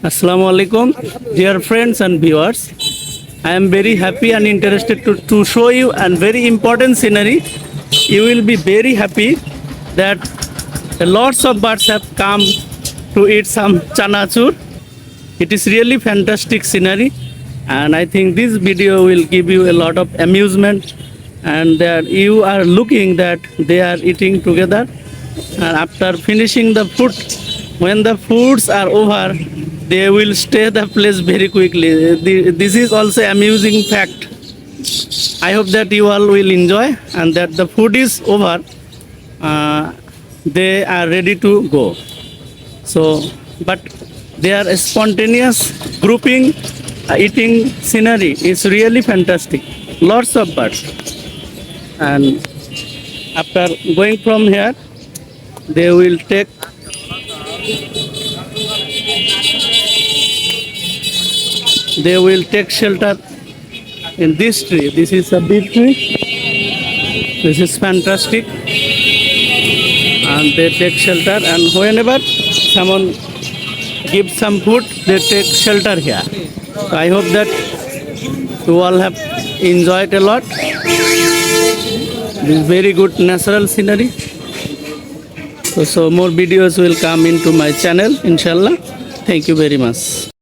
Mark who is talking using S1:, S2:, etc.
S1: Assalamu alaikum, dear friends and viewers. I am very happy and interested to show you a very important scenery. You will be very happy that lots of birds have come to eat some chanachur. It is really fantastic scenery, and I think this video will give you a lot of amusement, and that you are looking that they are eating together, and after finishing the food, when the foods are over, they will stay the place very quickly. This is also amusing fact. I hope that you all will enjoy, and that the food is over, they are ready to go. So, but their spontaneous grouping, eating scenery is really fantastic. Lots of birds, and after going from here, they will take shelter in this tree. This is a big tree. This is fantastic, and they take shelter. And whenever someone gives some food, they take shelter here. So I hope that you all have enjoyed a lot. This very good natural scenery. So more videos will come into my channel, inshallah. Thank you very much.